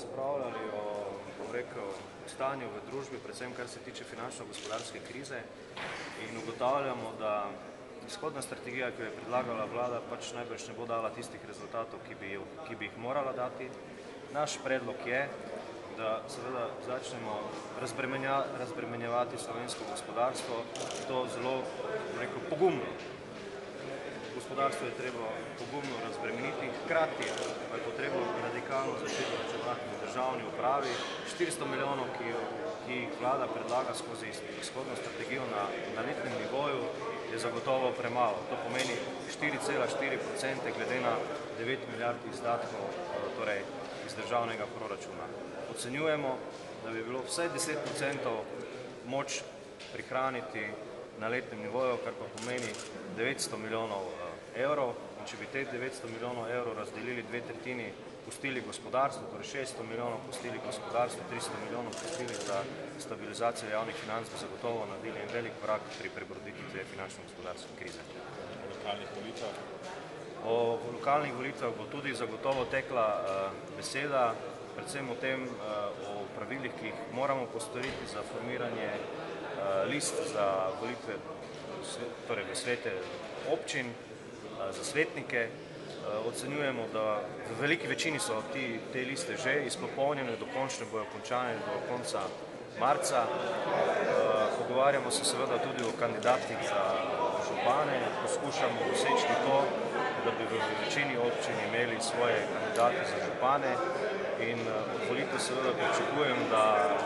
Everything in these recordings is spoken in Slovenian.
razpravljali o stanju v družbi, predvsem kar se tiče finančno-gospodarske krize, in ugotavljamo, da izhodna strategija, ki jo je predlagala vlada, pač najbrž ne bo dala tistih rezultatov, ki bi jih morala dati. Naš predlog je, da seveda začnemo razbremenjevati slovensko gospodarstvo, to zelo, pogumno. Gospodarstvo je treba pogumno razbremeniti, hkrati pa je potrebno radikalno začeti varčevati v državni upravi. 400 milijonov, ki jih vlada predlaga skozi izhodno strategijo na letnem nivoju, je zagotovo premalo. To pomeni 4,4% glede na 9 milijard izdatkov, torej iz državnega proračuna. Ocenjujemo, da bi bilo vsaj 10% moč prihraniti na letnem nivoju, kar pa pomeni 900 milijonov evrov. In če bi te 900 milijonov evrov razdelili 2/3 pustili gospodarstvo, torej 600 milijonov pustili gospodarstvo, 300 milijonov pustili za stabilizacijo javnih financ, bi zagotovo naredili en velik korak pri prebroditvi te finančno-gospodarske krize. O lokalnih volitvah bo tudi zagotovo tekla beseda, predvsem o tem, o pravilih, ki jih moramo postoriti za formiranje list za volitve, torej v svete občin, za svetnike. Ocenjujemo, da v veliki večini so te liste že izpopolnjene, dokončne bojo končane do konca marca. Pogovarjamo se seveda tudi o kandidatih za župane, poskušamo doseči to, da bi v večini občin imeli svoje kandidate za župane, in od volitev seveda pričakujem, da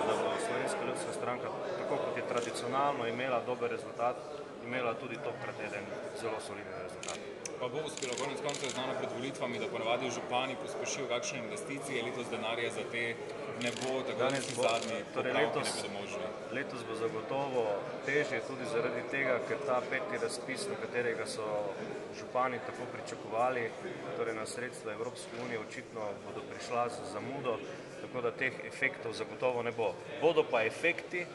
bo Slovenska ljudska stranka, tako kot je tradicionalno imela dober rezultat, imela tudi tokrat eden zelo soliden rezultat. Pa bo uspelo, konec koncev je znano pred volitvami, da ponavadi župani pospešijo kakšne investicije, letos denarja za te ne bo, tako da zadnji popravki ne bodo možni. Letos bo zagotovo težje tudi zaradi tega, ker ta 5. razpis, na katerega so župani tako pričakovali, torej na sredstva Evropske unije, očitno bodo prišla z zamudo, tako da teh efektov zagotovo ne bo. Bodo pa efekti,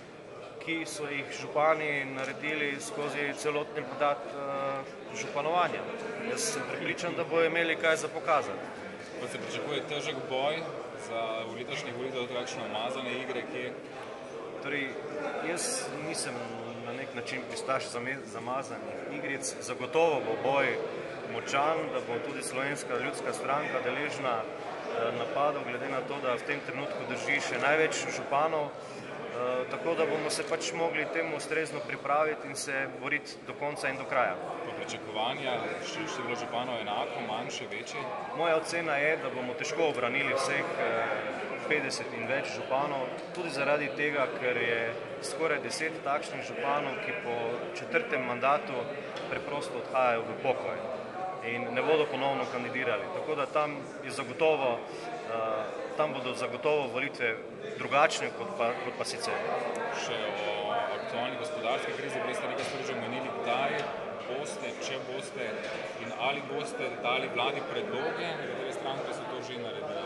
ki so jih župani naredili skozi celotni mandat županovanja. Jaz sem prepričan, da bojo imeli kaj za pokazati. Pa se pričakuje težek boj za letošnjih volitev, kakšne umazane igre, kje? Torej, jaz nisem na nek način pristaš zamazanih igric. Zagotovo bo boj močan, da bo tudi Slovenska ljudska stranka deležna napadov, glede na to, da v tem trenutku drži še največ županov, tako da bomo se pač mogli temu ustrezno pripraviti in se boriti do konca in do kraja. Pa pričakovanja, število županov enako, manjše, večje? Moja ocena je, da bomo težko obranili vseh 50 in več županov, tudi zaradi tega, ker je skoraj 10 takšnih županov, ki po 4. mandatu preprosto odhajajo v pokoj in ne bodo ponovno kandidirali. Tako da tam bodo zagotovo volitve drugačne kot pa sicer. Še o aktualni gospodarski krizi, prej ste nekaj stvari že omenili, kdaj boste, če boste in ali boste dali vladi predloge, nekatere stranke so to že naredili?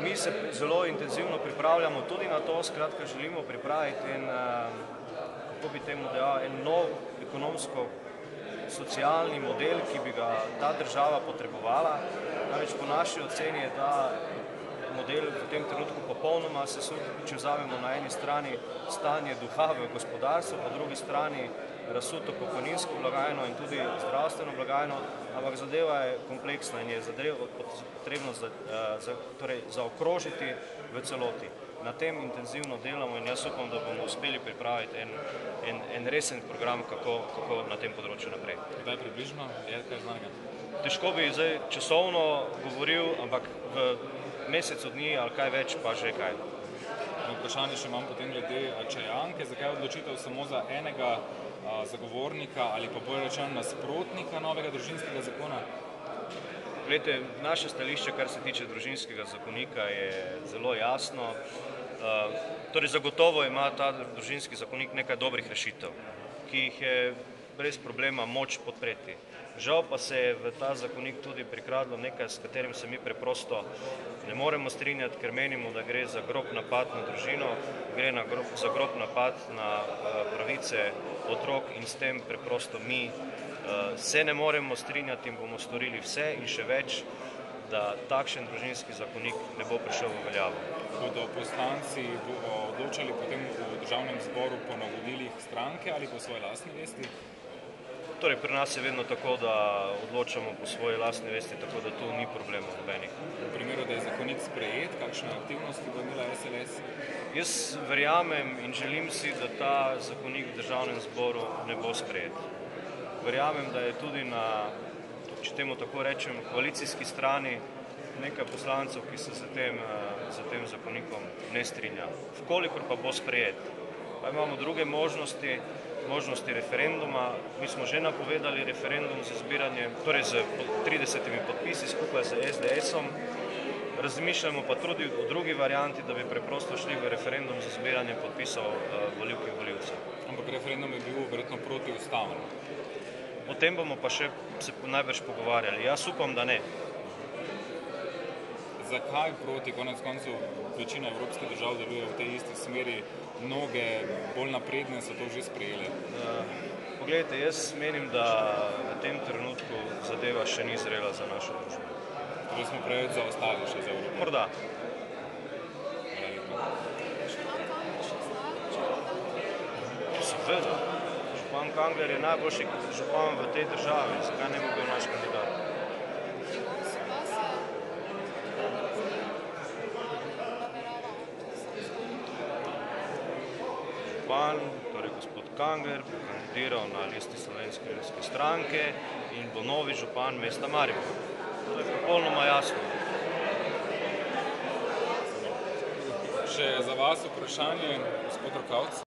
Mi se zelo intenzivno pripravljamo tudi na to, skratka želimo pripraviti kako bi temu dejal, en nov ekonomsko-socialni model, ki bi ga ta država potrebovala. Namreč po naši oceni je ta model v tem trenutku popolnoma sesut, če vzamemo na eni strani stanje duha v gospodarstvu, po drugi strani razsuto pokojninsko blagajno in tudi zdravstveno blagajno, ampak zadeva je kompleksna in je potrebno zaokrožiti v celoti. Na tem intenzivno delamo in jaz upam, da bomo uspeli pripraviti en resen program, kako na tem področju naprej. Kdaj približno? Je kaj znanega? Težko bi zdaj časovno govoril, ampak v mesecu dni ali kaj več pa že kaj. Vprašanje še imam potem glede Čajanke. Zakaj odločitev samo za enega zagovornika ali pa bolj rečeno nasprotnika novega družinskega zakona? Glejte, naše stališče, kar se tiče družinskega zakonika, je zelo jasno. Torej, zagotovo ima ta družinski zakonik nekaj dobrih rešitev, ki jih je brez problema moč podpreti. Žal pa se je v ta zakonik tudi prikradlo nekaj, s katerim se mi preprosto ne moremo strinjati, ker menimo, da gre za grob napad na družino, gre za grob napad na pravice otrok in s tem preprosto mi se ne moremo strinjati in bomo storili vse in še več, da takšen družinski zakonik ne bo prišel v veljavo. Bodo poslanci odločali potem v državnem zboru po navodilih stranke ali po svoji lastni vesti? Torej, pri nas je vedno tako, da odločamo po svoji lastni vesti, tako da tu ni problemov nobenih. V primeru, da je zakonik sprejet, kakšne aktivnosti bo imela SLS? Jaz verjamem in želim si, da ta zakonik v državnem zboru ne bo sprejet. Verjamem, da je tudi na, če temu tako rečem, koalicijski strani nekaj poslancev, ki se za tem zakonikom ne strinja. Vkolikor pa bo sprejet, pa imamo druge možnosti referenduma. Mi smo že napovedali referendum za zbiranje, torej z 30 podpisi skupaj z SDS-om. Razmišljamo pa tudi o drugi varianti, da bi preprosto šli v referendum za zbiranje podpisov volivk in volivcev. Ampak referendum je bil verjetno protiustaven. O tem bomo pa še se najbrž pogovarjali. Jaz upam, da ne. Zakaj proti? Konec koncev večina evropskih držav deluje v tej isti smeri, mnoge bolj napredne so to že sprejele. Poglejte, jaz menim, da v tem trenutku zadeva še ni zrela za našo družbo. Torej smo preveč zaostali še za Evropo. Morda. Seveda. Župan Kangler je najboljši župan v tej državi. Zakaj ne bi bil naš kandidat? Torej gospod Kangler bo kandidiral na listi Slovenske ljudske stranke in bo novi župan mesta Maribor. To je popolnoma jasno. Še za vas vprašanje, gospod Rokavc.